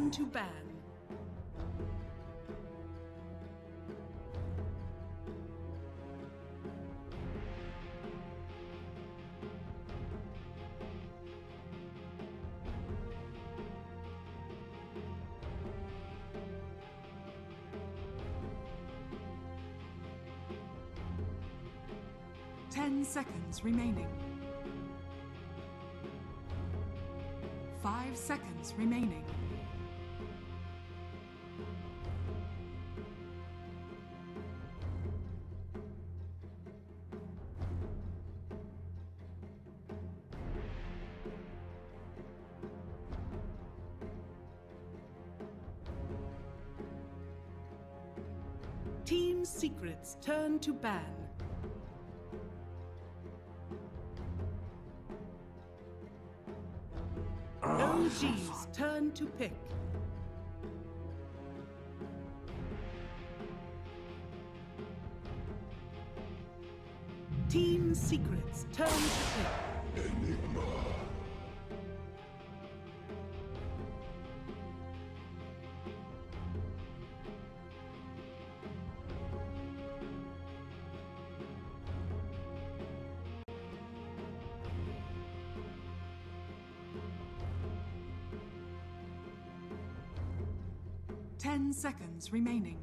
turn to ban. Ten seconds remaining. 5 seconds remaining. Team secrets turn to ban. OG's turn to pick. Team secrets turn to pick. Enigma. 10 seconds remaining.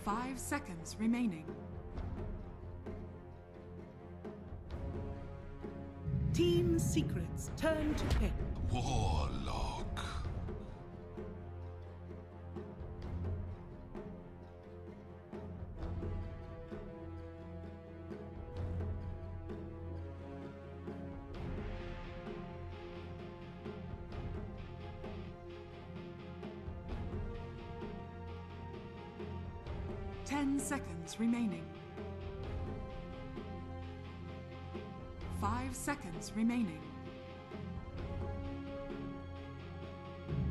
5 seconds remaining. Team secrets turn to pick. Warlock. Ten seconds remaining. 5 seconds remaining.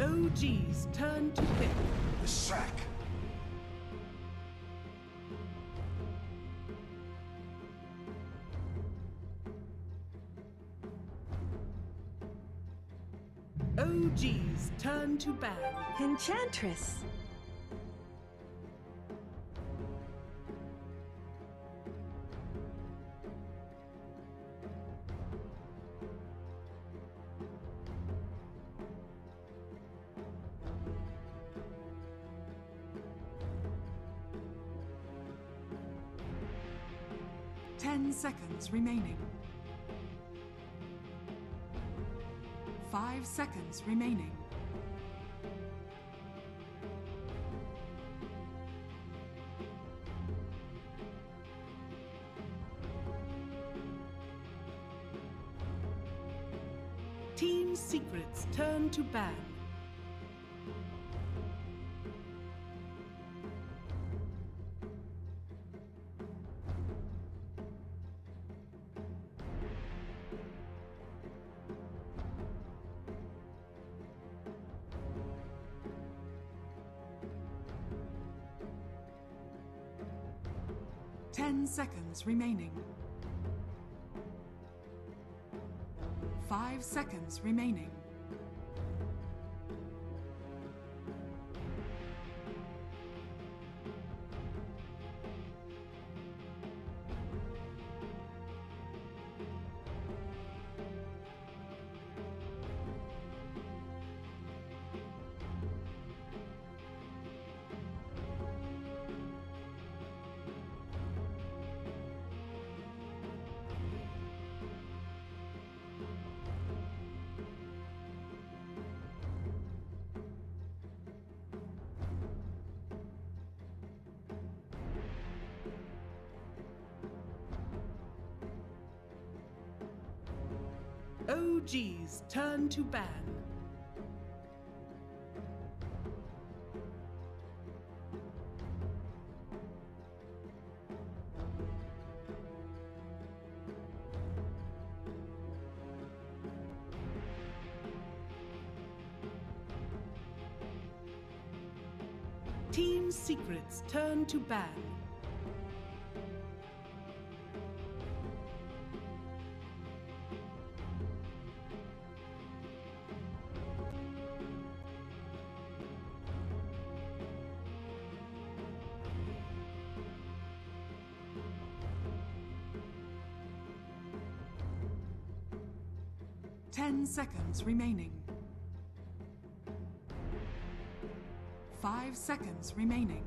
OG's turn to pick. The sack. OG's turn to ban. Enchantress. Ten seconds remaining. 5 seconds remaining. Team secrets turn to ban. Ten seconds remaining. 5 seconds remaining. OG's turn to ban. Team secrets turn to ban. 10 seconds remaining. 5 seconds remaining.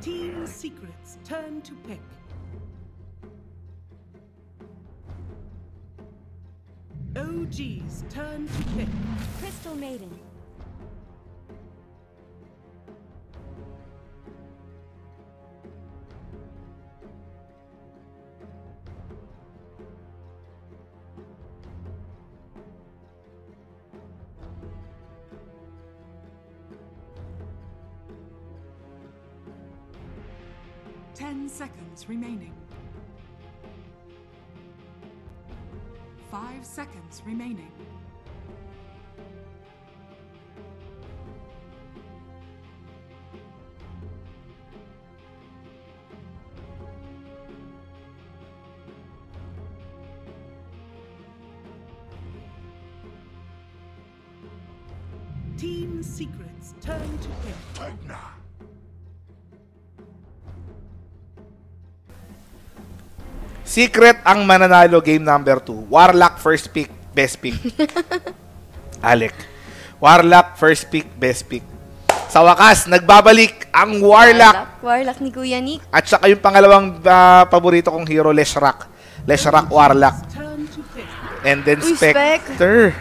Team Secrets turn to pick. OG's turn to pick. Crystal Maiden. Ten seconds remaining. 5 seconds remaining. Team Secrets turn to pick. Tegna. Secret ang mananalo game number 2. Warlock first pick, best pick. Alec. Warlock first pick, best pick. Sa wakas, nagbabalik ang Warlock. Warlock ni Kuya Nick. At saka yung pangalawang paborito kong hero, Leshrac. Leshrac Warlock. Turn to pick. And then Uy, Spectre.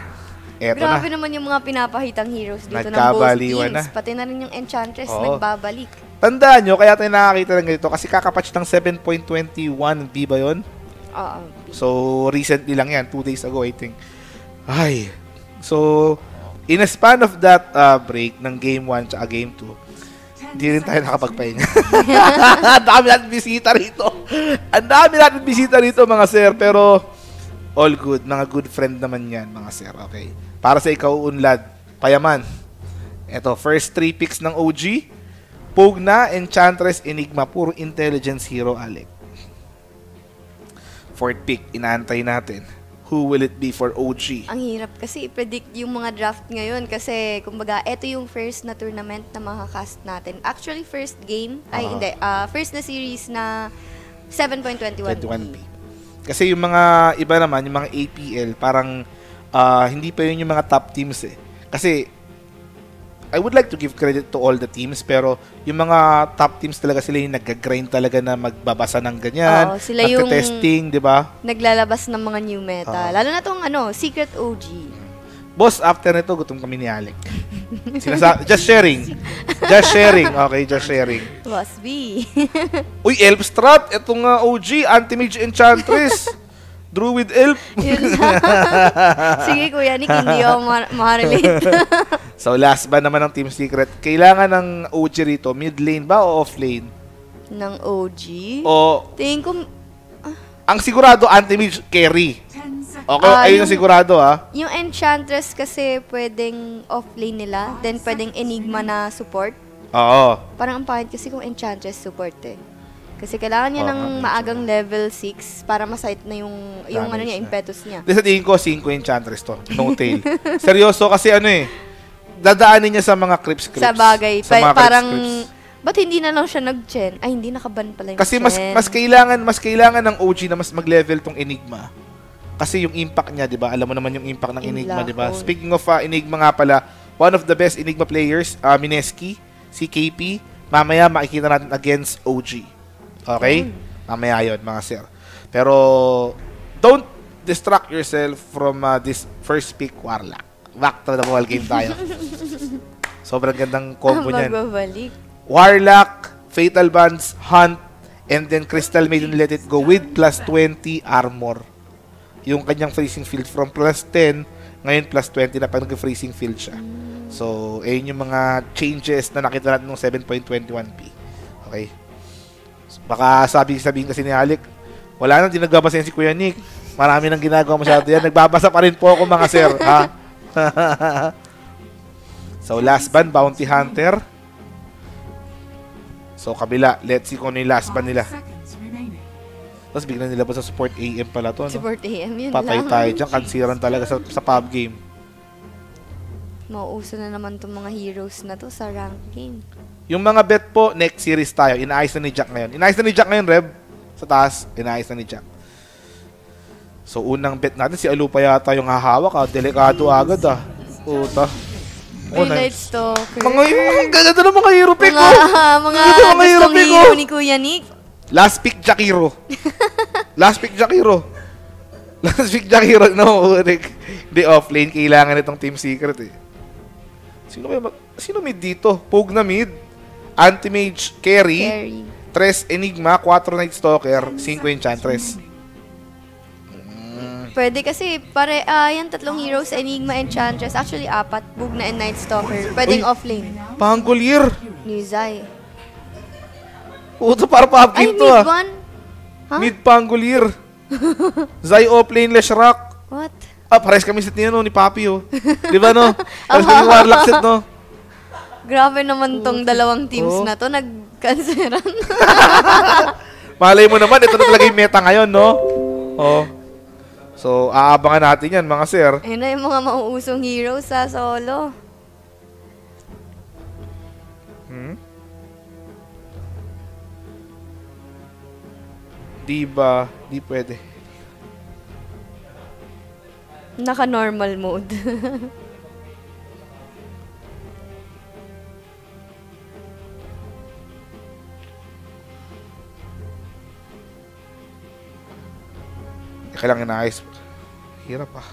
Eto Grabe na. naman yung mga pinapahitang heroes dito ng both Nagkabaliwan teams. na. Pati na rin yung Enchantress Oo. nagbabalik. Tandaan nyo, kaya tayo nakakita ng ganito kasi kakapatch ng 7.21B ba yun? Oo. So, recently lang yan. 2 days ago, I think. Ay. So, in a span of that break ng Game 1 at Game 2, hindi rin tayo nakapagpahinga. Ang dami natin bisita rito. Ang dami natin bisita rito, mga sir. Pero, all good. Mga good friend naman yan, mga sir. Okay? Para sa ikaw, Unlad, Payaman. Ito, first 3 picks ng OG. Pugna, Enchantress, Enigma, puro intelligence hero, Alec. Fourth pick, inaantay natin. Who will it be for OG? Ang hirap kasi i-predict yung mga draft ngayon kasi kumbaga ito yung first na tournament na makakast natin. Actually, first game, first na series na 7.21. 21B. Kasi yung mga iba naman, yung mga APL, parang hindi pa yun yung mga top teams eh. Kasi I would like to give credit to all the teams, pero yung mga top teams talaga sila yung nag-grind talaga na magbabasa ng ganyan. Oo, sila yung testing, di ba? Naglalabas ng mga new meta. Lalo na tong Secret OG. Boss, after nito, gutom kami ni Alec. Just sharing. Just sharing. Okay, just sharing. Boss B. Uy, Elf Strat. Itong OG, Anti-Mage Enchantress. Druid Elf. Yun na. Sige, Kuya Nick, hindi ako ma-relate. So, last ba naman ng Team Secret? Kailangan ng OG rito, mid lane ba o off lane? Ng OG? O, Tingin ko, ang sigurado, anti-mage carry. 10 seconds. Okay, ayun ang sigurado, ha? yung Enchantress kasi pwedeng off-lane nila, then pwedeng Enigma na support. Oo. Parang ang pangit kasi kung Enchantress support eh. Kasi kailangan niya ng maagang level 6 para ma-sight na yung Damage niya, na. impetus niya. Sa tingin ko, 5 Enchantress to. No tail. Seryoso, kasi dadaanin niya sa mga creeps. Sa bagay. Sa mga Parang, creeps. ba't hindi na lang siya nag-chen? Ay, hindi nakaban pala yung Kasi chen. mas kailangan ng OG na mas mag-level tong Enigma. Kasi yung impact niya, 'di ba? Alam mo naman yung impact ng In Enigma, black 'di ba? hole. Speaking of Enigma nga pala, one of the best Enigma players, Mineski, si KP, mamaya makikita natin against OG. Okay? Mamaya 'yon, mga sir. Pero don't distract yourself from this first pick Warlock. Back to the ball game tayo. Sobrang gandang combo niyan. Magbabalik. Warlock, Fatal Bands, Hunt, and then Crystal Maiden Let It Go with plus 20 armor. Yung kanyang facing field from plus 10 Ngayon, plus 20 na pag nag-freezing field siya. So, ayun yung mga changes na nakita natin ng 7.21p. Okay? So, baka sabihin kasi ni Alec, wala nang dinagbabasa yan si Kuya Nick. Marami nang ginagawa masyado yan. Nagbabasa pa rin po ako mga sir. Ha? So, last ban, Bounty Hunter. So, kabila. Let's see kung ano yung last ban 5 nila. seconds remaining. Tapos biglang nilabas sa support AM pala to. No? Support AM, yun Patay lang. tayo dyan. Kansiran talaga sa pub game. Mauuso na naman itong mga heroes na to sa rank game. Yung mga bet po, next series tayo. Inaayos na ni Jack ngayon. Inaayos na ni Jack ngayon, Rev. Sa taas, inaayos na ni Jack. So, unang bet natin, si Alupa yata yung hahawak. Delikado agad Puta. Twilight Stalker. Mga ganda ng mga hero pick ko. Mga gustong hero ni Kuya Nick. Last pick, Jakiro. Last pick, Jakiro. Last pick, Jakiro. No, hindi offlane. Kailangan itong Team Secret eh. Sino mid dito? Pogue na mid. Anti-Mage, Carry. 3 Enigma, 4 Night Stalker, 5 Enchantress. Pwede kasi, yan tatlong heroes, Enigma, Enchantress. Actually, 4. Bugna and Night Stalker. Pwedeng Uy. offlane. Pangolier. Ni Zai. Puto, para pa-up Ay, game to mid ah. one? Huh? Mid Pangolier. Zai offlane, Leshrac. What? Pares kami set niya no, ni Papi oh. Di ba no? Pares kami Warlock set no? Grabe naman tong dalawang teams na to. Nag-canceran. Malay mo naman, ito na talaga yung meta ngayon no? Oh. So, aabangan natin yan mga sir. Ayun na yung mga mauusong heroes sa solo. Di ba? Di pwede. Naka-normal mode. Kailangan inaayos. Hirap ah.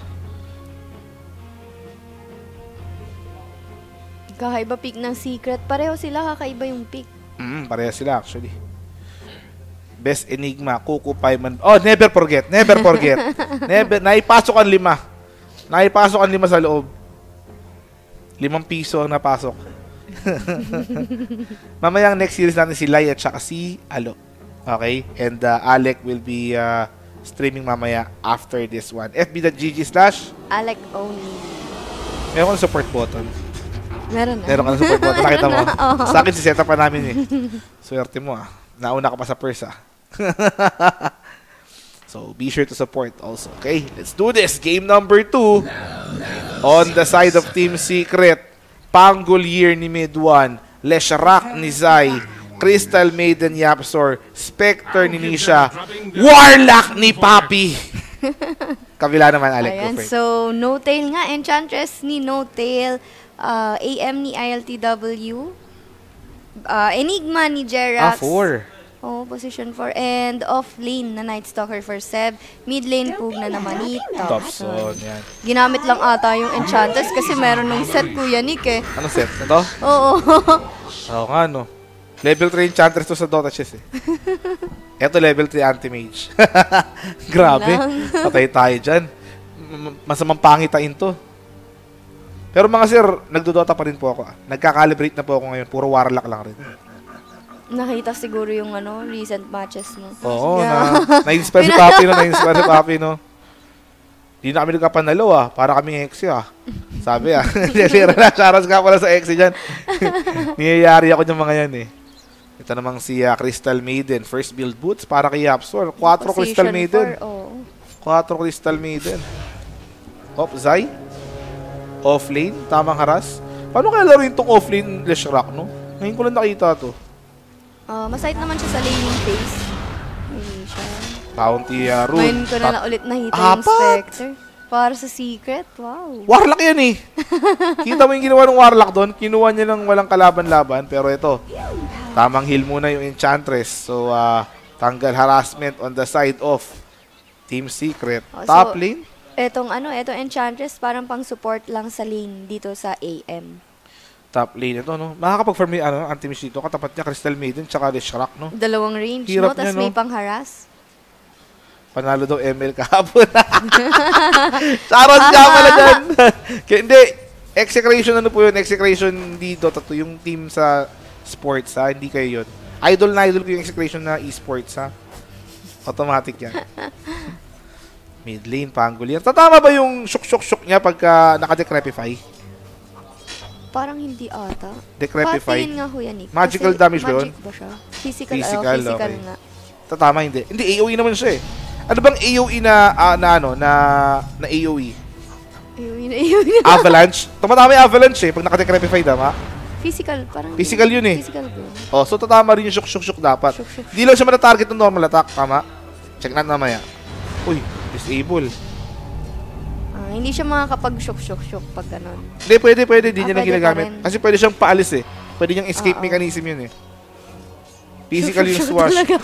Kakaiba pick ng Secret. Pareho sila kakaiba yung pick. Pareha sila actually. Best Enigma, Kuku Paiman. Oh, never forget. Never forget. Naipasok ang 5. Naipasok ang 5 sa loob. 5 piso ang napasok. Mamayang next series natin si Lai at saka si Alo. Okay? And Alec will be streaming mamaya after this one. fb.gg/ Alec only. Meron ka support button. Meron na. Meron ka ng support button. Nakita mo? Oo. Sa akin, si setup pa namin eh. Swerte mo ah. Nauna ka pa sa purse ah. So, be sure to support also. Okay, let's do this. Game number 2. On the side of Team Secret, Pangolier ni Mid 1, Leshrac ni Zai, Crystal Maiden Yapsor, Spectre ni Nisha, Warlock ni Papi. Kabila naman, Alec. Ayan, Go for it. so No-Tail nga. Enchantress ni No-Tail. AM ni ILTW. Enigma ni Jerax. 4. Oh, position 4. And off lane na Night Stalker for Seb. Mid lane Pug na naman ni Topson. Yan. Ginamit lang ata yung Enchantress kasi meron nung set Kuya Nick eh. Ano set? Ito? Oo. Oo nga, no. Level 3 Enchantress to sa Dota chess eh. Eto level 3 Anti-Mage. Grabe. Patay tayo dyan. Masamang pangitain to. Pero mga sir, nagdodota pa rin po ako. Nagka-calibrate na po ako ngayon. Puro Warlock lang rin. Nakita siguro yung recent matches mo. Oo, na-inspire si Papi no. Na-inspire si Papi no. Di na kami nagkapanalo ah. Para kaming ex ah. Sabi ah. Sira na. Charas ka pala sa ex dyan. Niyayari ako ng mga yan eh. Ito namang si Crystal Maiden. First build boots para kay Yapsor. 4 Crystal Maiden. 4 Crystal Maiden. Hop, Zai. Offlane. Tamang haras. Paano kaya laruin itong offlane Leshrac no? Ngayon ko lang nakita to. Masahit naman siya sa laning phase. Hindi siya. Bounty rune. Ngayon ko na ulit nakita yung Spectre. Para sa Secret. Wow. Warlock yan eh. Kita mo yung ginawa ng Warlock doon. Kinuha niya lang walang kalaban-laban. Pero ito, tamang heal muna yung Enchantress. So, tanggal harassment on the side of Team Secret. Top lane. Etong Enchantress parang pang support lang sa lane dito sa AM. Top lane ito, no? Makakapag-farm yung anti-mage dito. Katapat niya, Crystal Maiden, tsaka Leshrac, no? 2 range, Hirap no? Tapos niya, no? may pang-harass. Panalo daw ML kahapon. Charos nga pala dyan. Kaya hindi, Execration ano po yun? Execration hindi Dota 2, yung team sa sports ha, hindi kayo yun. Idol na idol ko yung Execration na esports ha. Automatic yan. Mid lane, Panggolier. Tatama ba yung shook niya pagka naka-decrepify? Parang hindi ata. Decrepify. Patingin nga ho yan, Nick. Magical Kasi damage ba yun? Magic ba siya? Physical, Physical, physical okay. nga. Tatama hindi. Hindi, AOE naman siya eh. Ano bang AOE na AOE? Ayun. Avalanche? Tumatama yung Avalanche eh, pag naka-decrepify, tama? Physical, parang... Physical yun eh. Physical ba yun? Oh, so tatama rin yung shook dapat. Shook. Hindi lang siya matatarget ng normal attack, tama? Check natin mamaya. Uy, disable. Hindi siya makakapag-shook pag gano'n. Hindi, pwede. Hindi niya na pwede ginagamit. pa rin. Kasi pwede siyang paalis eh. Pwede niyang escape Oo. mechanism yun eh. Physical yung Shook swash. talaga.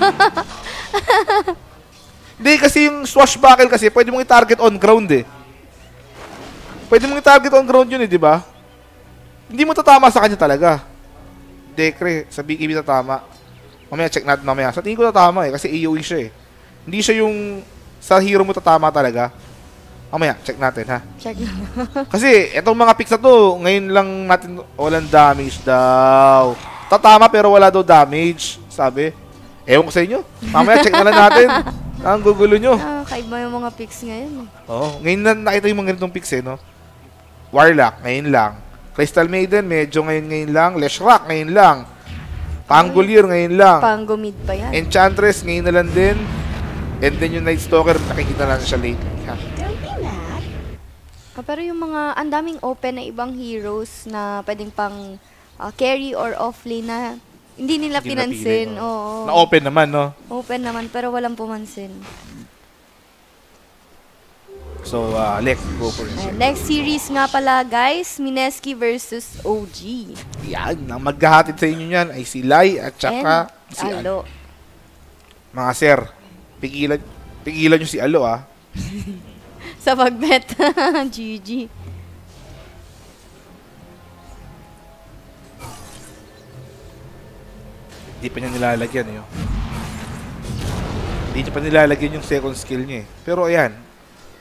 Hindi, kasi yung swashbuckle kasi, pwede mong i-target on ground eh. Pwede mong i-target on ground yun eh, di ba? Hindi mo tatama sa kanya talaga. Dekre, sa BKB tatama. Mamaya, check natin mamaya. Sa tingin ko tatama eh, kasi AOE siya eh. Hindi siya yung sa hero mo tatama talaga. Mamaya, check natin ha. Check na. Kasi, etong mga picks na to, ngayon lang natin walang damage daw. Tatama pero wala daw damage, sabi. Ewan ko sa inyo. Mamaya, check na lang natin. Ang gugulo nyo. Kaiba yung mga picks ngayon. Oo, ngayon na nakita yung mga ganitong picks eh, no? Warlock, ngayon lang. Crystal Maiden, medyo ngayon lang. Leshrac, ngayon lang. Panggolier, ngayon lang. Pango mid pa yan. Enchantress, ngayon na lang din. And then yung Night Stalker, nakikita lang siya lately. Ha? Pero yung mga, ang daming open na ibang heroes na pwedeng pang carry or offlane na hindi nila Hindi pinansin. napili, Oo. Na-open naman, no? Open naman, pero walang pumansin. So, let's go for it. Next series nga pala, guys, Mineski versus OG. Yan, ang maghahatid sa inyo yan ay si Lai at saka And si Alo. Mga sir, pigilan nyo si Alo, ah. Sa pagbet. GG. Hindi pa niya nilalagyan, eh. Hindi niya pa nilalagyan yung second skill niya, eh. Pero ayan,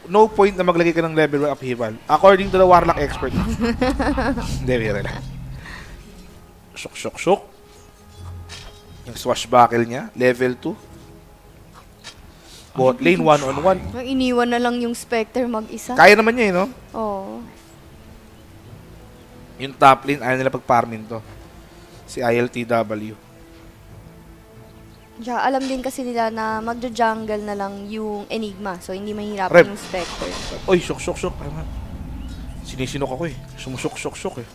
no point na maglagay ka ng level 1 upheaval. According to the Warlock expert. Hindi, bira lang. Shook. Yung swashbuckle niya, level 2. Bot lane, 1-on-1. Iniwan na lang yung Spectre mag-isa. Kaya naman niya, eh, no? Oo. Yung top lane, ayaw nila pag-farmin to. Si ILTW. Tsaka alam din kasi nila na magja-jungle na lang yung Enigma. So, hindi mahirapan Rep. yung Spectre. Oy, shook. Ay, man. Sinisinok ako eh. Sumusok eh.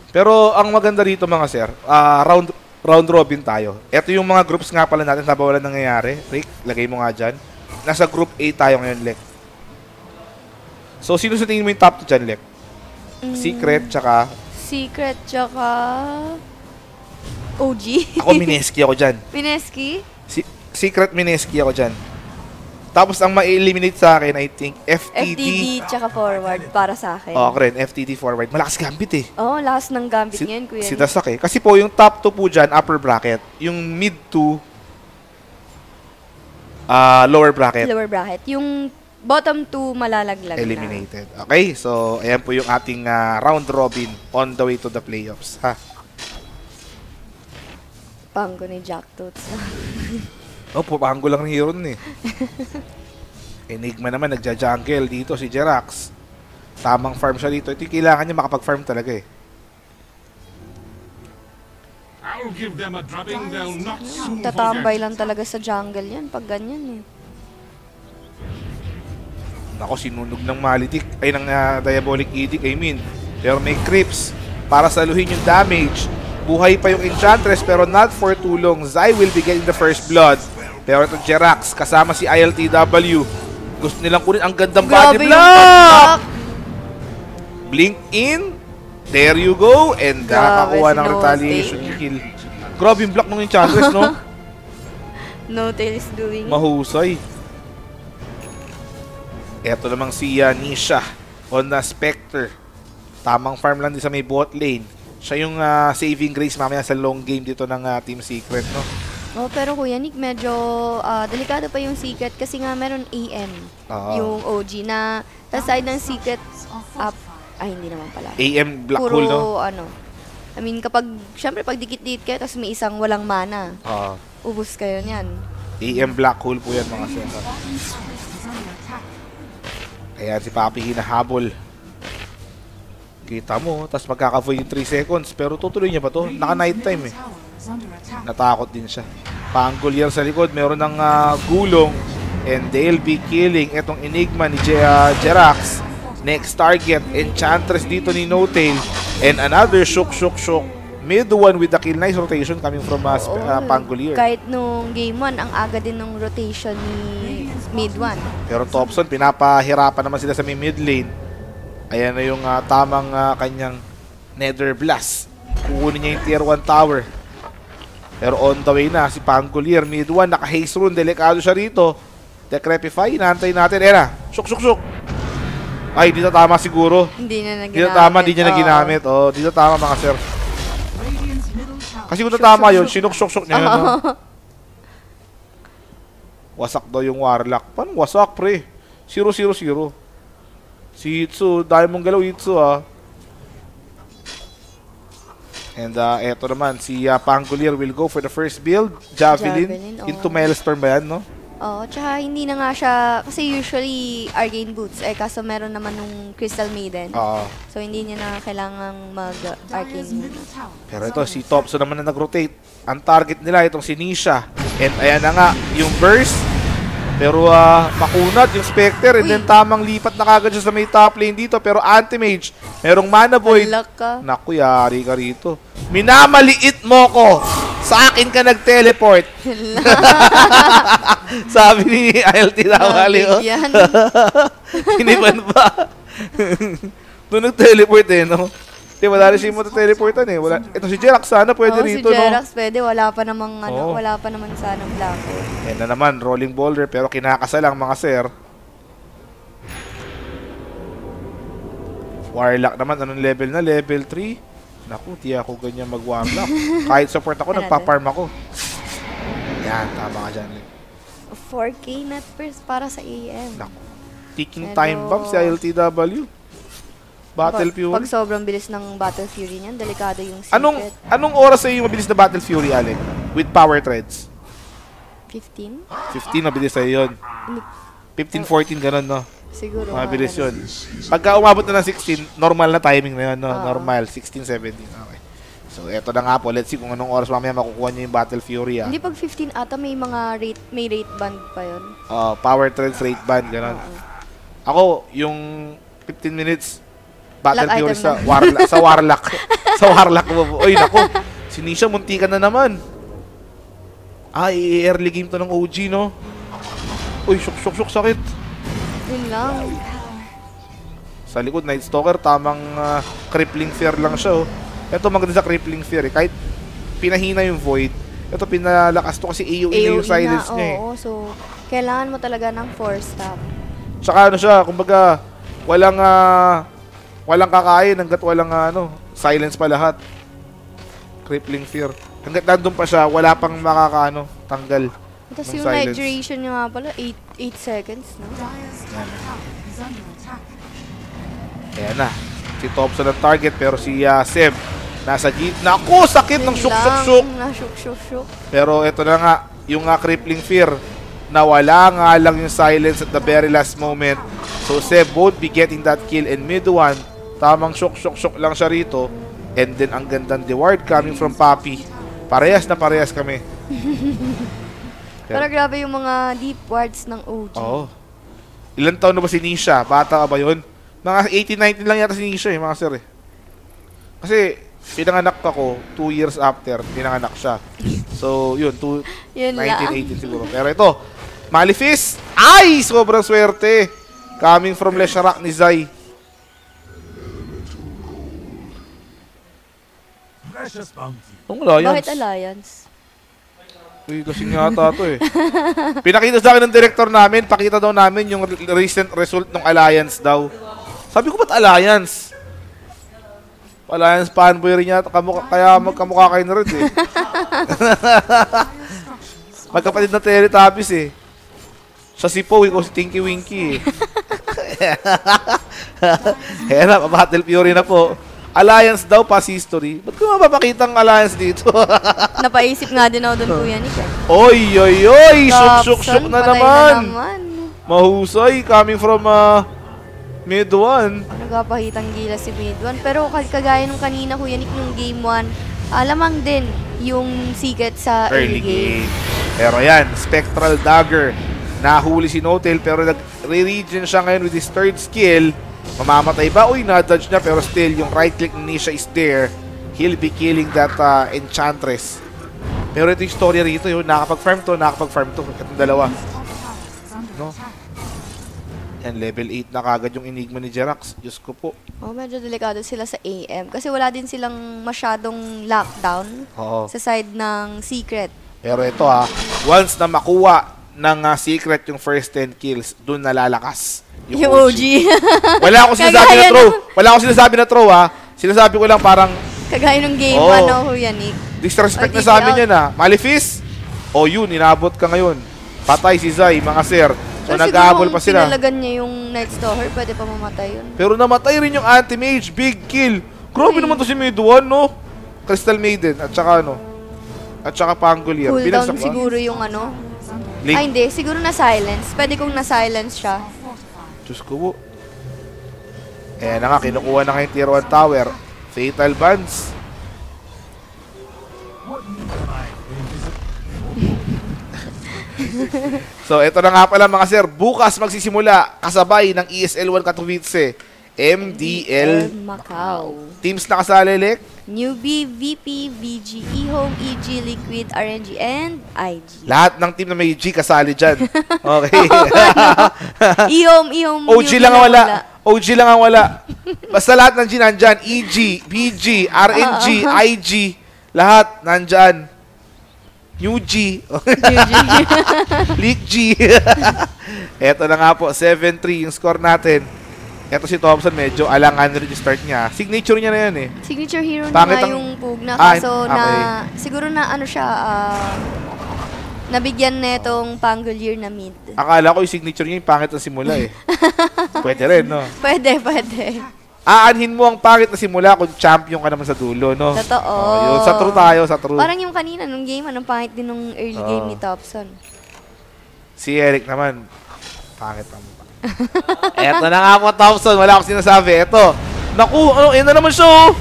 Pero ang maganda rito mga sir, round robin tayo. Ito yung mga groups nga pala natin na wala nangyayari. Rick, lagay mo nga dyan. Nasa group A tayo ngayon, Lek. So, sino sa tingin mo yung top 2 dyan, Lek? Secret, tsaka... OG. Ako, Mineski ako dyan. Mineski? Secret Mineski ako dyan. Tapos, ang ma-eliminate sa akin, I think, FTD tsaka forward para sa akin. Oo, rin, FTD forward. Malakas gambit eh. Oo, lakas ng gambit ngayon, kuya. Si Dasak eh. Kasi po, yung top 2 po dyan, upper bracket. Yung mid 2, lower bracket. Lower bracket. Yung bottom 2 malalaglag Eliminated. Okay, so ayan po yung ating round robin on the way to the playoffs. Ha? Pango ni Jack Toots. Opo, pango lang ng hero nun eh. Enigma naman, nagja-jungle dito si Jerax. Tamang farm siya dito. Ito yung kailangan niya makapag-farm talaga eh. I'll give them a drubbing they'll not soon Tatambay forget. lang talaga sa jungle yan pag ganyan eh. Nako, sinunog ng Malitik. Ay, ng Diabolic Edict, I mean. Pero may creeps para saluhin yung damage. Buhay pa yung Enchantress pero not for too long. Zai will be getting the first blood. Pero ito Jerax kasama si ILTW. Gusto nilang kunin ang gandang body Grabe yung block! pagpak! Blink in. There you go. And Grabe, nakakuha ng si retaliation Note. kill. Grabe yung block ng Enchantress, no? No tail is doing. Mahusay. Eto namang si Nisha on the Spectre. Tamang farm lang din sa may bot lane. Siya yung saving grace mamaya sa long game dito ng Team Secret, no? Oh, pero Kuya Nick, medyo delikado pa yung Secret kasi nga meron AM yung OG na sa side ng Secret up. Ay, hindi naman pala. AM Black Puro, Hole, no? ano. I mean, syempre pag dikit-dikit kayo, tapos may isang walang mana, ubus kayo niyan. AM Black Hole po yan, mga sir. Ayan, si Papi hinahabol. Kita mo, tapos magkaka-void yung 3 seconds. Pero tutuloy niya ba to? Naka-night time eh. Natakot din siya. Pangolier sa likod, meron ng gulong. And they'll be killing itong Enigma ni Jerax. Next target, Enchantress dito ni No-Tail. And another shook. Mid one with the kill. Nice rotation coming from Pangolier. Kahit nung game 1, ang aga din ng rotation ni mid 1. Pero Thompson, pinapahirapan naman sila sa may mid lane. Ayan na yung tamang kanyang Nether Blast. Kukunin niya yung tier 1 tower. Pero on the way na si Pangolier. Mid 1, naka-haste rune. Delikado siya rito. Decrepify, inaantay natin. Ayan na, shook. Ay, dito tama siguro. Hindi na naginamit. Dito tama, di niya na ginamit. Oh, dito tama mga sir. Kasi kung tama yun, sinuk-shuk niya yun. No? Wasak daw yung Warlock. Paano wasak, pre? 0-0-0. Si Itsu, dahil mong galaw Itsu, And eto naman, si Pangolier will go for the first build. Javelin. Into Maelstrom ba yan, no? Oo, tsaka hindi na nga siya, kasi usually Arcane Boots, kaso meron naman nung Crystal Maiden. So hindi niya na kailangang mag-Arcane muna. Pero ito, si Thompson naman na nag-rotate. Ang target nila itong si Nisha. And ayan na nga, yung burst. Pero makunat yung Spectre. And then tamang lipat na kagad siya sa may top lane dito. Pero anti-mage, merong mana void. Naku, yari ka rito. Minamaliit mo ko. Sa akin ka nag-teleport. Sabi ni ILT Nawali, Hiniban pa. Doon nag-teleport no? Di, wala rin siya mo teleportan Wala. Ito si Jerax, sana pwede rito, no? Si Jerax pwede, wala pa namang wala pa naman sana Black Hole. Yan na naman, rolling boulder, pero kinakasalang mga sir. Warlock naman, anong level na? Level 3? Naku, di ako ganyan mag-warlock. Kahit support ako, nagpa-farm ako. Yan, tama ka dyan. 4K net para sa AM. Naku. Ticking time bomb si ILTW. Battle Fury. Pag sobrang bilis ng Battle Fury niyan, delikado yung Secret. Anong oras sa'yo yung mabilis na Battle Fury, Alec? With power threads? 15? 15, mabilis sa'yo yun. 15-14, ganun, no? Siguro. Mabilis yun. Pagka umabot na ng 16, normal na timing na yun, no? Normal, 16-17. Okay. So, eto na nga po. Let's see kung anong oras mamaya makukuha niyo yung Battle Fury, Hindi pag 15 ata may mga rate band pa yun. Power threads, rate band, ganun. Ako, yung 15 minutes, Battle Lock Fury sa na. Warlock. Sa Warlock mo. Oy, naku. Si Nisha, muntikan na naman. I-early game to ng OG, no? Uy, syok, sakit. Yun lang. Sa likod, Night Stalker, tamang crippling fear lang siya, Ito maganda sa crippling fear, Kahit pinahina yung void, ito pinalakas to kasi AOE yung silence niya, so kailangan mo talaga ng 4-stop. Tsaka ano siya, kumbaga, walang kakain hanggat walang silence pa lahat. Crippling fear. Hanggat nandun pa siya, wala pang tanggal. Tapos yung night duration niya nga pala, 8 seconds, no? Ayan na. Si Thompson ang target, pero si Seb nasa gitna. Naku, sakit ng syuk. Syuk. Pero ito na nga, yung crippling fear, nawala nga lang yung silence at the very last moment. So Seb won't be getting that kill in mid one. Tamang syuk lang siya rito. And then ang gandang reward coming from Papi. Parehas na parehas kami. Pero grabe yung mga deep wards ng OG. Oo. Ilan taon na ba si Nisha? Bata ka ba yun? Mga 18-19 lang yata si Nisha mga sir Kasi pinanganak ako 2 years after pinanganak siya. So yun, 1918 siguro. Pero ito, Malefice! Ay! Sobrang swerte! Coming from Leshrac ni Zai. Alliance. Bakit Alliance? Uy, kasi nga ata ito Pinakita sa akin ng director namin, pakita daw namin yung recent result ng Alliance daw. Sabi ko, ba't Alliance? Alliance fanboy rin yata, kaya magkamukha kayo na rin Magkapatid na Teletubbies eh. Siya si Poe, ikaw si Tinky Winky eh. Kaya na, Battle Fury na po. Alliance daw, past history. Ba't ko mapapakita ang alliance dito? Napaisip nga din ako doon, Kuya Nick. Oy, oy, oy! Shook na patay naman! Mahusay, coming from mid 1. Nagpapahitang gila si mid 1. Pero kagaya nung kanina, Kuya Nick, nung game 1, alamang din yung secret sa early game. Pero yan, Spectral Dagger. Nahuli si Notel pero nag-regen siya ngayon with his third skill. Mamamatay ba? Uy, na-dodge na pero still yung right click ni Nisha is there. He'll be killing that Enchantress. Pero ito yung story rito yun. Nakapag-farm to. Itong dalawa. No? Yan, level 8 na kagad yung Enigma ni Jerax. Diyos ko po. Oh, medyo delikado sila sa AM. Kasi wala din silang masyadong lockdown sa side ng secret. Pero ito once na makuha ng secret yung first 10 kills, dun nalalakas yung OG. Wala akong sinasabi na throw. Wala akong sinasabi na throw Sinasabi ko lang parang kagaya ng game 1, Kuya Nick. Disrespect na sa amin yun Malefice? Yun, inabot ka ngayon. Patay si Zai, mga sir. So nag-aabol pa sila. Pinalagan niya yung Night Stalker, pwede pa mamatay yun. Pero namatay rin yung Anti-Mage, big kill. Grabe naman to si Mid 1, no? Crystal Maiden, at saka Pangolier. Cooldown siguro yung Link. Ay, hindi. Siguro na-silence. Pwede kong na-silence siya. Diyos ko po. Ayan na nga, kinukuha na ngayon Tier 1 Tower. Fatal Bands. So, ito na nga pala mga sir. Bukas magsisimula kasabay ng ESL 1 Katowice. MDL Macau. Teams na kasali, Lek? Newbie, VP, VG, eHome, EG, Liquid, RNG, and IG. Lahat ng team na may G kasali dyan. Okay. eHome, OG lang ang wala. OG lang ang wala. Basta lahat ng G nandyan. EG, BG, RNG, IG. Lahat nandyan. New G. Leak G. Eto na nga po. 7-3 yung score natin. Eto si Thompson, medyo alangan rin yung start niya. Signature niya na yan eh. Signature hero na Pangit nga ang- yung Pugna. Kaso okay. siguro na nabigyan na itong Pangolier na mid. Akala ko yung signature niya yung pangit na simula eh. Pwede rin, no? Pwede. Aanhin mo ang pangit na simula kung champion ka naman sa dulo, no? Totoo. Yun. Sa true tayo, sa true. Parang yung kanina, nung game, anong pangit din nung early game ni Thompson. Si Eric naman, pangit ang mukha. Eto na nga po, Thompson. Wala akong sinasabi. Eto. Naku, yun na naman siya, oh.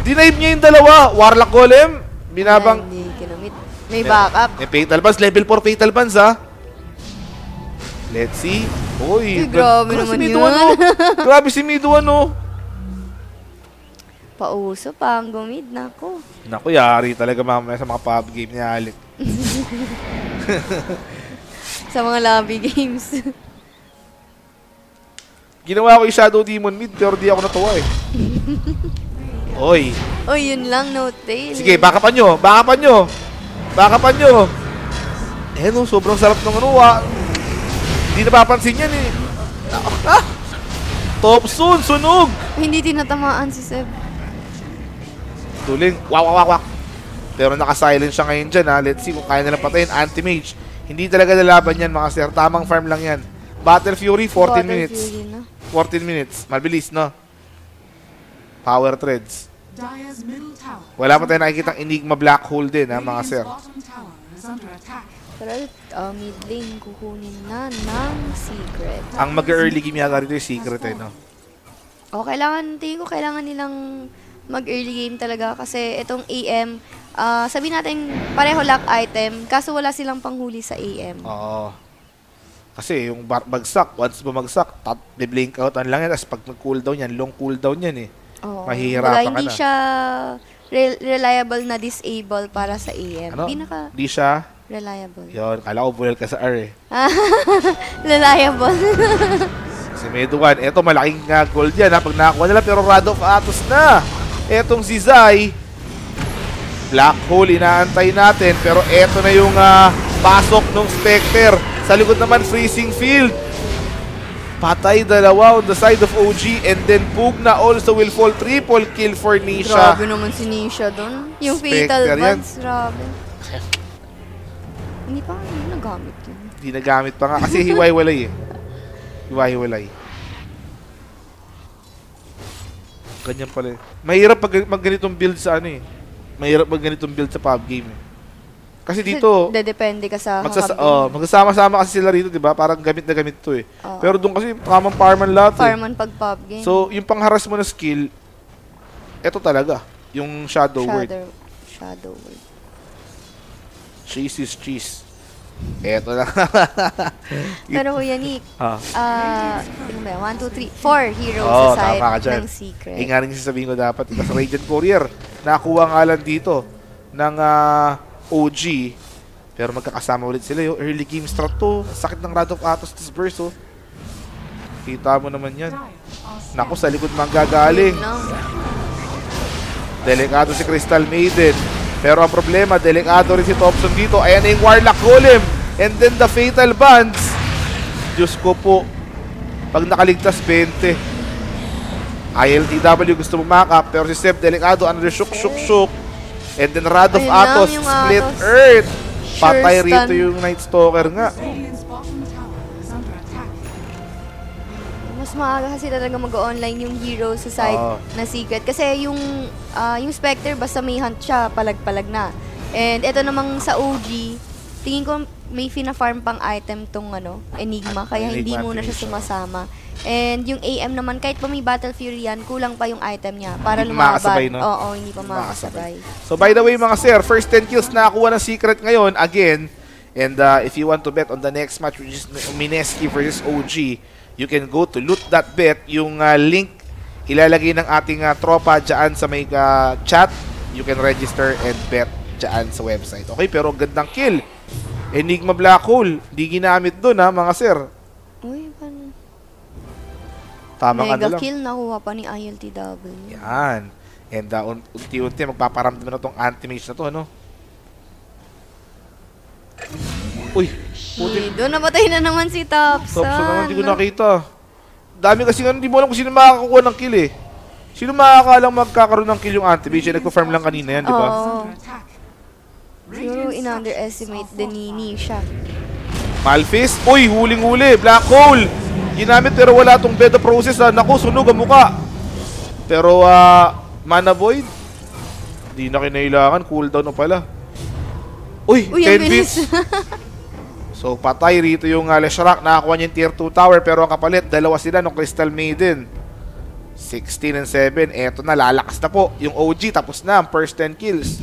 Dinive niya yung dalawa. Warlock Golem. Binabang. Hindi kinamit. May backup. May Fatal Bands. Level 4 Fatal Bands, Let's see. Uy, Grabe naman si yun. Mido, Grabe si Mido, Pauso pa ang gumid. Nako. Naku, yari talaga mamaya sa mga pub game ni Alec. Sa mga lobby games. Ginawa ko yung Shadow Demon mid, pero di ako natuwa eh. Oy. Oy, yun lang, no tail. Sige, backupan nyo. Eh, no, sobrang sarap ng Hindi napapansin yan eh. Thompson, sunog! Hindi tinatamaan si Seb. Tuling, wak. Pero naka-silent siya ngayon dyan Let's see kung kaya nilang patayin. Anti-Mage. Hindi talaga lalaban yan mga sir. Tamang farm lang yan. Battle Fury, 14 minutes. 14 minutes. Mabilis, no? Power Threads. Dire's middle tower. Wala pa tayo nakikitang Enigma Black Hole din, mga sir. Radiant's bottom tower is under attack. Pero mid lane kukunin na ng secret. Ang mag-early game yata rito yung secret, no? Tingin ko kailangan nilang mag-early game talaga kasi itong AM, sabihin natin pareho lock item, kaso wala silang panghuli sa AM. Oo. Kasi yung bagsak, once bumagsak, blink out lang yan. Tapos pag mag-cooldown yan, long cooldown yan eh. Oo. Mahihirapan ka Hindi na. siya reliable na disable para sa AM. Ano? Pinaka Di siya. reliable. Yun, kala ko bulal ka sa R eh. Reliable. Si Meduan, eto malaking gold yan pag nakakuha nila. Pero Rod of Atos na. Etong si Zai. Black Hole, inaantay natin. Pero eto na yung pasok ng Spectre. Sa likod naman, Freezing Field. Patay dalawa on the side of OG. And then Pugna also will fall. Triple kill for Nisha. Grabe naman si Nisha doon. Yung Spectre Fatal yan. Buds, grabe. Hindi pa nagamit yun. Hindi nagamit pa nga kasi hiwa-hiwalay eh. Hiwa-hiwalay. Ganyan pala eh. Mahirap mag ganitong build sa ano eh. Mahirap mag ganitong build sa pub game eh. Kasi dito, Depende ka sa magsasama-sama kasi sila rito, di ba? Parang gamit na gamit to eh. Oo. Pero doon kasi tamang farman lahat eh. Farman pag pub game. So, yung pangharas mo na skill, eto talaga. Yung Shadow Word. Shadow Word. Cheese is cheese. Eto lang. Pero Kuya Nick, Ah. ano ba yan? 1, 2, 3, 4 heroes Oo, sa tama ka side dyan. ng secret. Eh nga rin sasabihin ko dapat. Kasi Radiant Courier, nakuha nga lang dito ng OG. Pero magkakasama ulit sila yung early game strat to. Sakit ng Rod of Atos this burst oh. Kita mo naman yan. Naku, sa likod manggagaling. No? Delikado si Crystal Maiden. Pero ang problema, delikado rin si Thompson dito. Ayan na yung Warlock Golem. And then the Fatal Bands. Diyos ko po. Pag nakaligtas, 20. ILTW gusto bumakap. Pero si Seb, delikado. Another shook. And then Rod of Ayun lang, Atos. yung Split Atos. Earth. Sure Patay rito stun. yung Night Stalker nga. Radiant's bottom tower is under attack. Mas maaga kasi talaga mag-online yung hero sa side Oo. na secret. Kasi yung Spectre, basta may hunt siya, palag-palag na. And ito namang sa OG, tingin ko may fina-farm pang item tong Enigma, kaya hindi Enigma muna siya activation. sumasama. And yung AM naman, kahit pa may Battle Fury yan, kulang pa yung item niya para Hindi pa makakasabay, lumaban. no? Oo, hindi pa makakasabay. So by the way mga sir, first 10 kills na nakuha ng Secret ngayon again. And if you want to bet on the next match which is Mineski versus OG, you can go to loot.bet. Yung link ilalagay ng ating tropa dyan sa may chat. You can register and bet dyan sa website. Okay, pero gandang kill. Enigma Black Hole. Di ginamit doon mga sir. Uy, paano? Tama ka na Mega lang. kill nakuha pa ni ILTW. Yan. And unti-unti magpaparamdam na itong anti-mage na to, ano? Uy, puti. Doon napatay na naman si Thompson. Thompson naman, hindi ko nakita. Dami kasi nga, hindi mo alam kung sino makakakuha ng kill eh. Sino makakalang magkakaroon ng kill yung anti-mage? Nagpa-farm lang kanina yan, di ba? Oo. Under attack. Siguro in-underestimate din ni siya. Malphis? Uy, huling-huli. Black Hole. Ginamit pero wala tong beta process. Naku, sunog ang muka. Pero, Mana Void? Hindi na kinailangan. Cooldown na pala. Uy, Uy, 10 ang bilis. bits. So, patay rito yung Leshrac. Nakakuha niya yung tier 2 tower. Pero ang kapalit, dalawa sila ng Crystal Maiden. 16 and 7. Eto na, lalakas na po. Yung OG, tapos na ang first 10 kills.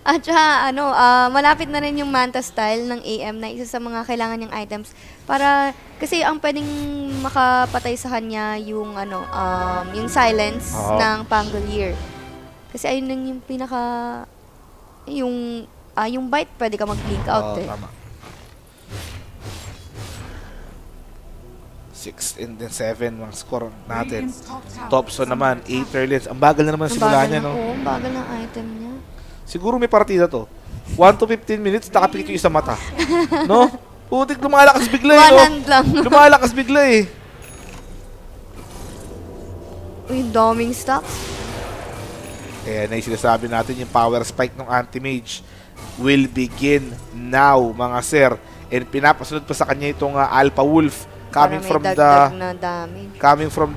At saka, malapit na rin yung Manta style ng AM na isa sa mga kailangan niyang items. Para, kasi ang pwedeng makapatay sa kanya yung, yung silence Oo. ng Pangolier. Kasi ayun lang yung pinaka, yung bite, pwede ka mag-blink out Oo, eh. tama. 6 and then 7 ang score natin. Radiant's top tower Thompson is naman, under 8 early. Ang bagal na naman Ang simula bagal niya, na, no? ang bagal ng item niya. Siguro may partida to. 1 to 15 minutes, nakapikit yung isa mata. No? Putik, lumalakas bigla eh, One no? hand lang. Lumalakas bigla eh. Uy, daming stocks. Kaya na yung sinasabi natin, yung power spike ng anti-mage will begin now, mga sir. And pinapasunod pa sa kanya itong Alpha Wolf coming Para from may the dagdag na damage.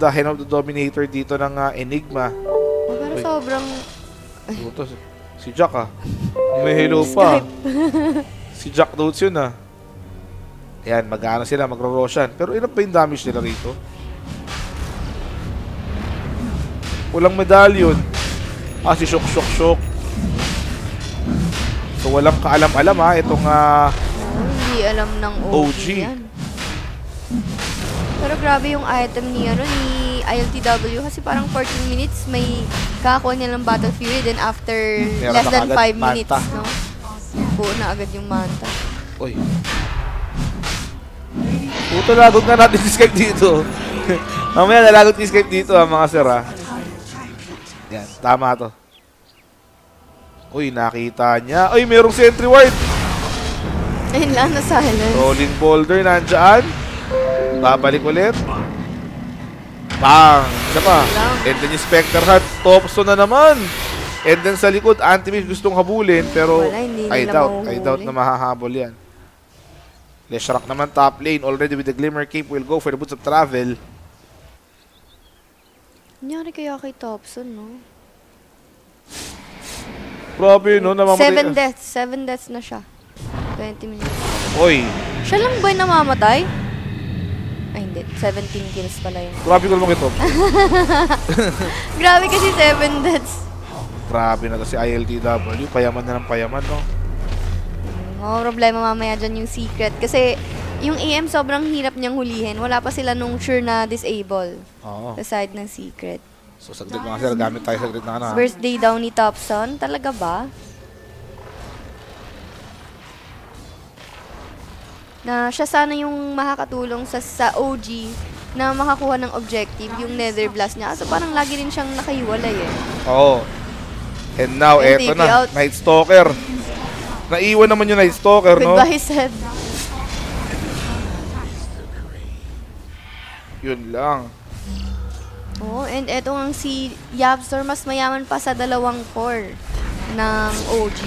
Hen of the Dominator dito ng Enigma. Oh, pero Uy. sobrang... Ito, si Jack may hello pa. Si Jack Notes yun Ayan, mag-ano sila, magro-roshan. Pero ilan pa yung damage nila rito? Walang medallion. Si Shock. So walang kaalam-alam itong Hindi alam ng OG, OG. yan. Pero grabe yung item ni ILTW kasi parang 14 minutes may kakakuha niya ng Battle Fury, then after Meron less na than kaagad 5 minutes, Manta. no? Buo na agad yung Manta. Uy. Puto, lagot nga natin si Skype dito. Mamaya nalagot si Skype dito mga sir Yan, tama to. Uy, nakita niya. Uy, merong sentry ward. Ayun lang, na silence. Rolling boulder, nandyan. Babalik ulit. Bang! Isa pa. And then yung Spectre Hunt. Thompson na naman. And then sa likod, Anti-Mage gustong habulin. Pero Wala, hindi I nila doubt mahuhuli. na mahahabol yan. Leshrac naman top lane. Already with the Glimmer Cape will go for the Boots of Travel. Nangyari kaya kay Thompson, no? Grabe, no? Namamatay. 7 deaths na siya. 20 minutes. Oy, Siya lang ba yung namamatay? Ay, hindi. 17 kills pala yun. grabe ko naman ito. Grabe kasi 7 deaths. Grabe na to si ILTW. Payaman na ng payaman, no? Problema mamaya dyan yung secret. Kasi yung AM sobrang hirap niyang hulihin. Wala pa sila nung sure na disable. Oo. Sa side ng secret. So, saglit mga sir. Gamit tayo saglit na ano. Birthday daw ni Thompson. Talaga ba? Na siya sana yung makakatulong sa OG na makakuha ng objective, yung Nether Blast niya. So parang lagi rin siyang nakahiwalay eh. Oo. And now, And eto take na. out. Night Stalker. Naiwan naman yung Night Stalker, no? Goodbye, Seb. Yun lang. Oh, and eto ang si Yapstor, mas mayaman pa sa 2 core ng OG.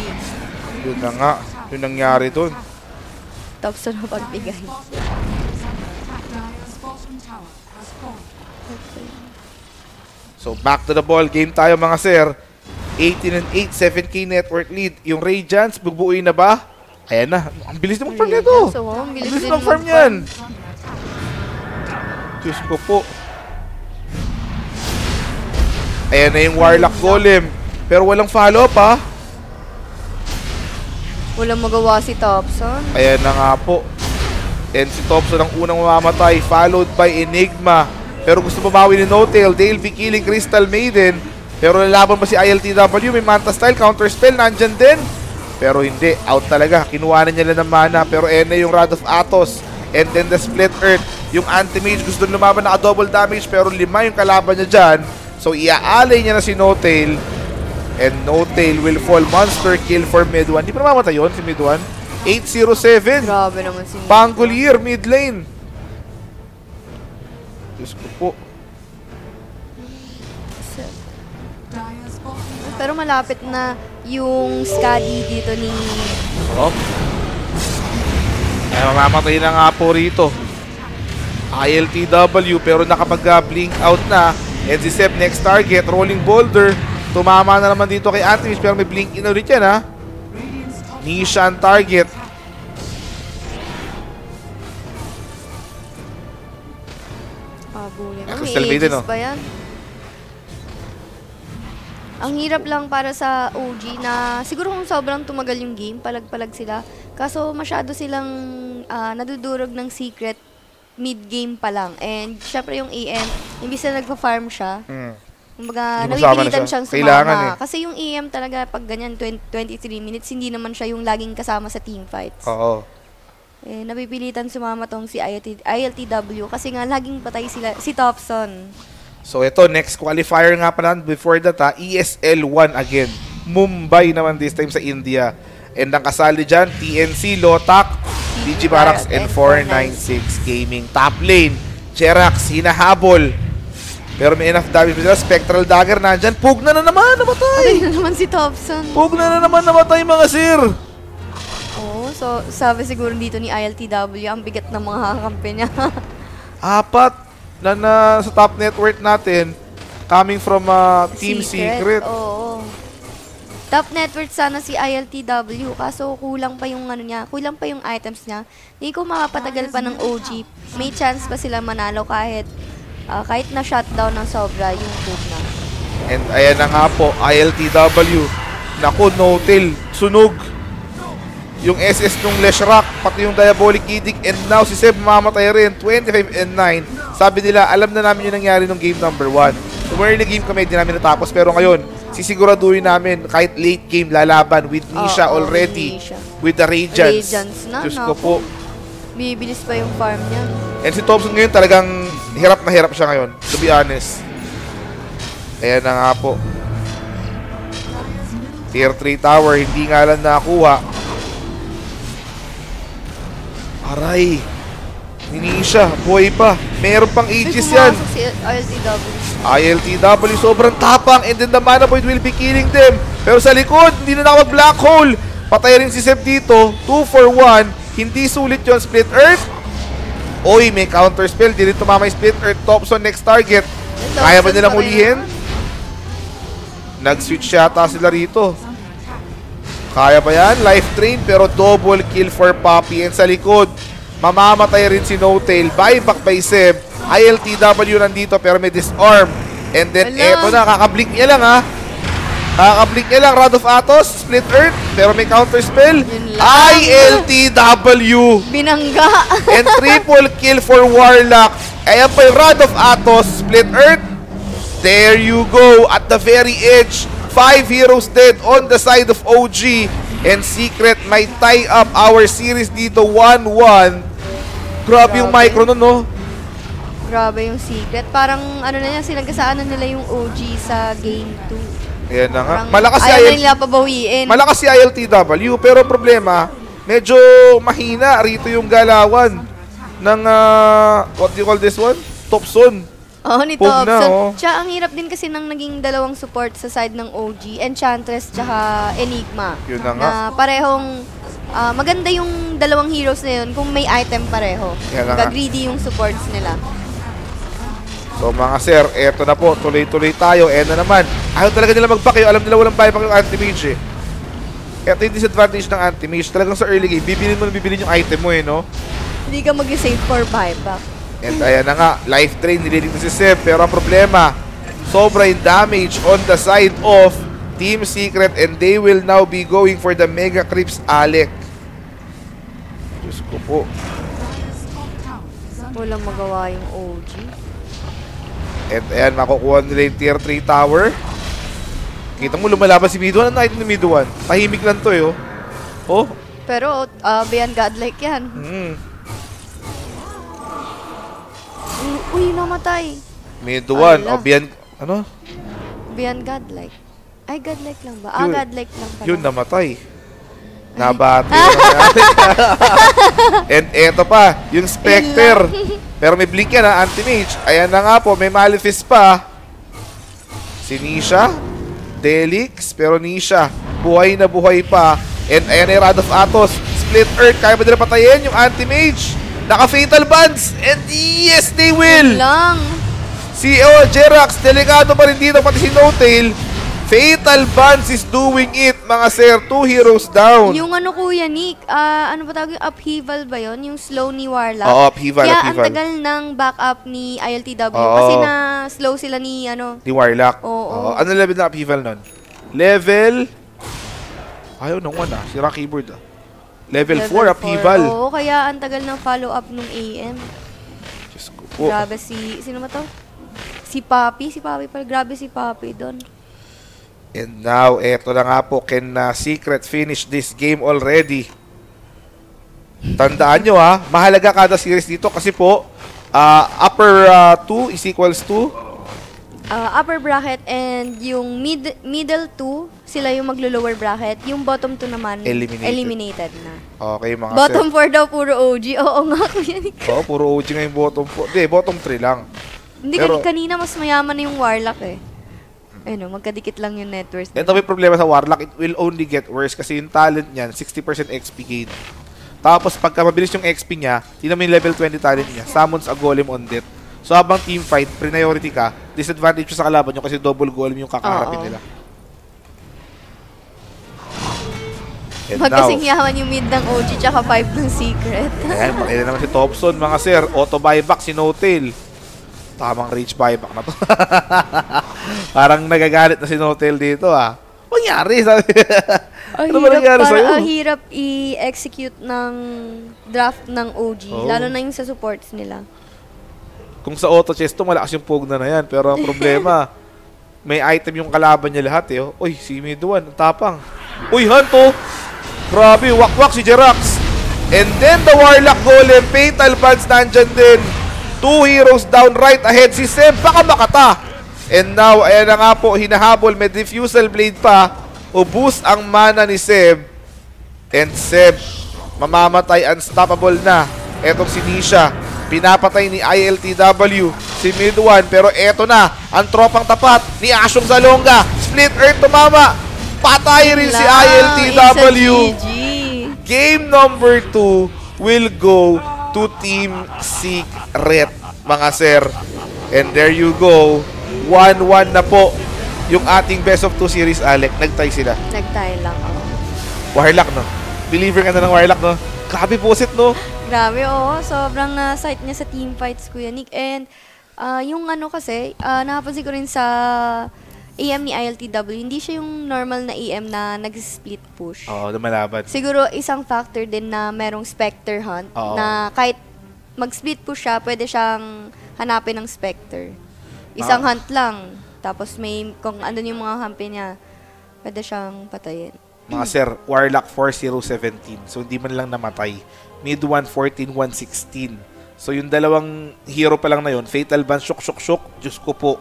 Yun na nga. Yun nangyari dun. Thompson na pagbigay. Dire's bottom tower has fallen. So, back to the ball game tayo mga sir. 18-8, 7K network lead. Yung Radiance, bubuuin na ba? Ayan na. Ang bilis na mag-farm nito. So, ang Ang bilis bilis din na mag-farm yan. Under attack. Diyos ko po. Ayan na yung Warlock Golem. Pero walang follow-up ha. Walang magawa si Thompson. Ayan na nga po. And si Thompson ang unang mamamatay, followed by Enigma. Pero gusto babawi ni No-Tail. They'll be killing Crystal Maiden. Pero lalaban pa si ILTW. May Manta Style, counter spell, nandyan din. Pero hindi, out talaga. Kinuha na niya lang ng mana. Pero ayan na yung Rod of Athos. And then the Split Earth. Yung Anti-Mage gusto lumaban, naka-double damage. Pero 5 yung kalaban niya dyan. So iaalay niya na si No-Tail. And No-Tail will fall. Monster kill for mid 1. Di pa namamatay yun si mid 1. 807. Grabe naman si Pangolier, mid lane. Diyos ko po. Dire's bottom tower. Pero malapit na yung Skadi dito ni... Oh. Ay, mamamatay na nga po rito. ILTW pero nakapag-blink out na. And si Seb next target, Rolling Boulder. Tumama na naman dito kay Antimis pero may blink in ulit yan ha. Radiant's top Nisha ang target. Bully. Ah, May Crystal Maiden, ages oh. ba yan? Ang hirap lang para sa OG na siguro kung sobrang tumagal yung game, palag-palag sila. Kaso masyado silang nadudurog ng secret mid-game pa lang. And syempre yung AM, imbis na nagpa-farm siya, kumbaga Hindi masama na napipilitan siya. siyang Kailangan sumama. eh. Kasi yung AM talaga pag ganyan, 23 minutes, hindi naman siya yung laging kasama sa team fights. Oo. Eh, napipilitan sumama tong si ILTW kasi nga laging patay sila, si Thompson. So ito, next qualifier nga pala before that ha, ESL 1 again. Mumbai naman this time sa India. And ang kasali dyan, TNC, Lotak, DG Barracks, and 496 Gaming. Top lane, Jerax, hinahabol. Pero may enough damage nila. Spectral Dagger nandyan. Pug na naman, namatay! Patay na naman si Thompson. Pug na naman, namatay mga sir! Oo, so sabi siguro dito ni ILTW, ang bigat ng mga kakampi niya. 4 na sa top net worth natin coming from Team Secret. Oo. Top net worth sana si ILTW, kaso kulang pa yung ano niya, kulang pa yung items niya. Hindi ko makapatagal pa ng OG. May chance pa sila manalo kahit na shutdown ng sobra yung group na. And ayan na nga po, ILTW. Naku, No-Tail, sunog. Yung SS nung Leshrac, pati yung Diabolic Edict, and now si Seb mamatay rin, 25-9. Sabi nila, alam na namin yung nangyari nung game number 1. So, early game kami, di namin natapos. Pero ngayon, sisiguraduhin namin, kahit late game, lalaban with Nisha Oo, already. Nisha. With the Radiance. Radiance na, Diyos ko naku. po. Bibilis pa yung farm niya. And si Thompson ngayon, talagang hirap na hirap siya ngayon, to be honest. Ayan na nga po. Tier 3 tower, hindi nga lang nakakuha. Aray! Nisha, buhay pa. Meron pang ages yan. Pumasok si ILTW. ILTW, sobrang tapang. And then the Mana Void will be killing them. Pero sa likod, hindi na nakapag-black hole. Patay rin si Seb dito. 2 for 1. Hindi sulit yon. Split Earth. Oy, may counter spell. Di rin tumama yung Split Earth. Thompson next target. Kaya ba nilang ulihin? Nag-switch yata sila rito. Kaya ba yan? Life Drain pero double kill for Poppy. And sa likod, mamamatay rin si No-Tail. Buyback by Seb. ILTW nandito pero may disarm. And then eto na, kakablink niya lang ha. Kakablink niya lang. Rod of Atos, Split Earth pero may counter spell. ILTW. Binangga. And triple kill for Warlock. Ayan pa yung Rod of Atos, Split Earth. There you go. At the very edge, 5 heroes dead on the side of OG. And Secret might tie up our series dito 1-1. Grabe yung micro nun, no? Grabe yung Secret. Parang ano na yan, sinagasaan na nila yung OG sa game 2. Ayan na nga. Parang Malakas si ayaw na nila pabawiin. Malakas si ILTW, pero problema, medyo mahina rito yung galawan ng, what do you call this one? Thompson. Oo, ni Pog na, Thompson. oh. Tsaka ang hirap din kasi nang naging dalawang support sa side ng OG, Enchantress tsaka Enigma. Yun na nga. Na parehong, maganda yung dalawang heroes na yun kung may item pareho. Yan na nga. Greedy yung supports nila. So mga sir, eto na po, tuloy-tuloy tayo. Eto na naman. Ayaw talaga nila mag-back eh. Alam nila walang buyback yung anti-mage eh. Eto yung disadvantage ng anti-mage. Talagang sa early game, bibilin yung item mo eh, no? Hindi ka mag-save for buyback. And ayan na nga, life drain, nililig na si Seb. Pero ang problema, sobra yung damage on the side of Team Secret and they will now be going for the Mega Creeps Alec. Diyos ko po. Walang magawa yung OG. And ayan, makukuha nila yung tier 3 tower. Kita mo, lumalaban si Mido 1. Ano item ni Mido 1? Tahimik lang to eh, oh. Oh. Pero, beyond godlike yan. Uy, namatay. Mido 1. Ala. O, beyond, ano? Beyond godlike. Ay, godlike lang ba? Yun. Godlike lang pala. Yun, namatay. Nabati. And eto pa, yung Spectre. Pero may blink yan ha, anti-mage. Ayan na nga po, may Malefice pa. Si Nisha. Delix, pero Nisha. Buhay na buhay pa. And ayan ay Rod of Atos. Split Earth, kaya ba nila patayin yung anti-mage? Naka-fatal bands. And yes, they will. Lang. Si Jerax, delikado pa rin dito, pati si No-Tail. Fatal Bands is doing it, mga sir. 2 heroes down. Yung ano Kuya Nick, ano ba tawag yung upheaval ba yun? Yung slow ni Warlock. Oo, upheaval, Kaya upheaval. ang tagal ng backup ni ILTW. Oo. Kasi na slow sila ni ano. Di Warlock. Oo. Ano level na upheaval nun? Level... Ayaw nung 1 ah. Sira keyboard ah. Level 4 upheaval. Oo, kaya ang tagal ng follow-up nung AM. Diyos ko po. Grabe sino ba to? Si Papi pala. Grabe si Papi doon. And now, eto na nga po. Can Secret finish this game already? Tandaan nyo ha. Mahalaga kada series dito kasi po upper 2 is equals to Upper bracket and yung middle 2, sila yung maglo-lower bracket. Yung bottom 2 naman, eliminated na. Okay mga Bottom sir. 4 daw, puro OG. Oo nga, Kuya Nick. Oo, puro OG nga yung bottom 4. Hindi, bottom 3 lang. Hindi, Pero- kanina mas mayaman na yung Warlock eh. Ayun, magkadikit lang yung net worth. Ito may problema sa Warlock, it will only get worse kasi yung talent niyan, 60% XP gain. Tapos pagka mabilis yung XP niya, tingnan mo yung level 20 talent niya, summons a golem on death. So habang team fight, priority ka, disadvantage sa kalaban nyo kasi double golem yung kakaharapin nila. And Magkasing yaman yung mid ng OG tsaka 5 ng Secret. ayan, pakita naman si Thompson, mga sir. Auto buyback si No-Tail. Tamang reach buyback na to. Parang nagagalit na si No-Tail dito ah. Mangyari, sabi. Ano ba nangyari sa'yo? Ang hirap i-execute ng draft ng OG, Oh. lalo na yung sa supports nila. Kung sa auto chest to, malakas yung Pugna na yan. Pero ang problema, may item yung kalaban niya lahat eh. Uy, si Mido 1, ang tapang. Uy, Hanto! Grabe, wakwak si Jerax. And then the Warlock Golem, Fatal Bands nandyan din. 2 heroes down right ahead. Si Seb, baka makata. And now, ayan na nga po, hinahabol. May Diffusal Blade pa. Ubus ang mana ni Seb. And Seb, mamamatay, unstoppable na. Etong si Nisha. Pinapatay ni ILTW si Mid 1, pero eto na ang tropang tapat ni Asyong Zalonga. Split Earth tumama. Patay rin si ILTW. GG. Game number 2, will go to Team Secret, mga sir. And there you go. 1-1 na po yung ating best of 2 series, Alec. Nag-tie sila. Nag-tie lang, oh. Warlock, no? Believer ka na ng Warlock, no? Grabe po sit, no? Grabe, oo. Sobrang na-sight niya sa team fights, Kuya Nick. And yung ano kasi, nakapansin ko rin sa AM ni ILTW, hindi siya yung normal na AM na nag-split push. Oo, lumalaban. Siguro isang factor din na merong Spectre hunt, Oo. na kahit mag-split push siya, pwede siyang hanapin ng Spectre. Isang hunt lang. Tapos may, kung ano yung mga hampi niya, pwede siyang patayin. Mga sir, Warlock 4017. So, hindi man lang namatay. Mid 114, 116. So, yung dalawang hero pa lang na yun, Fatal Band, Shook. Diyos ko po.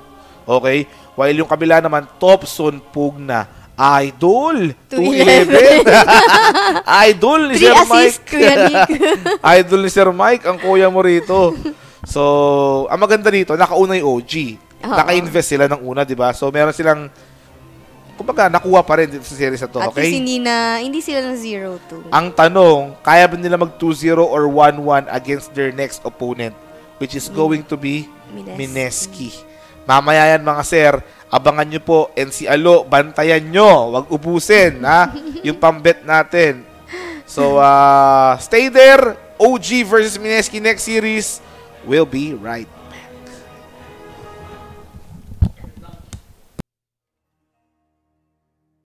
Okay? While yung kabila naman, Thompson, Pugna, Idol, 211. Idol ni 3 Sir assist, Mike. Kuya Nick. Idol ni Sir Mike, ang kuya mo rito. So, ang maganda dito, nakauna yung OG. Oo. Naka-invest sila ng una, di ba? So, meron silang, kumbaga, nakuha pa rin dito sa series na to, At okay? least hindi sila ng 0-2. Ang tanong, kaya ba nila mag 2-0 or 1-1 against their next opponent, which is going to be Mineski. Mamaya yan, mga sir. Abangan nyo po. And si Alo, bantayan nyo. Wag ubusin, ha? Yung pambet natin. So, stay there. OG versus Mineski next series will be right